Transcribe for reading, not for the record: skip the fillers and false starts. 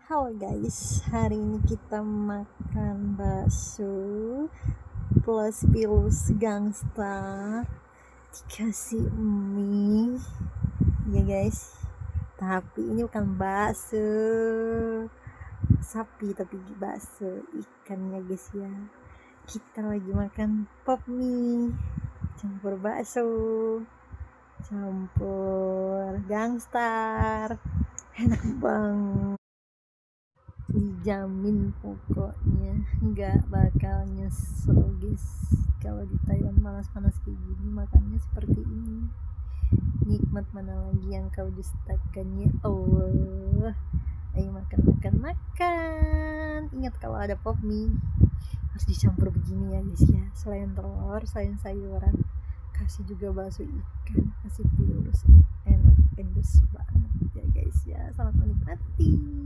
Halo guys, hari ini kita makan bakso plus pilus gangstar dikasih mie ya guys. Tapi ini bukan bakso sapi, tapi bakso ikan ya guys ya. Kita lagi makan pop mie campur bakso campur gangstar, enak banget, dijamin pokoknya nggak bakal nyesel guys. Kalau di Thailand panas-panas kayak gini makannya seperti ini, nikmat mana lagi yang kau dustakan ya Allah. Ayo makan makan makan. Ingat kalau ada pop mie harus dicampur begini ya guys ya. Selain telur, selain sayuran, kasih juga bakso ikan, kasih pilus, enak endos banget ya guys ya. Selamat menikmati.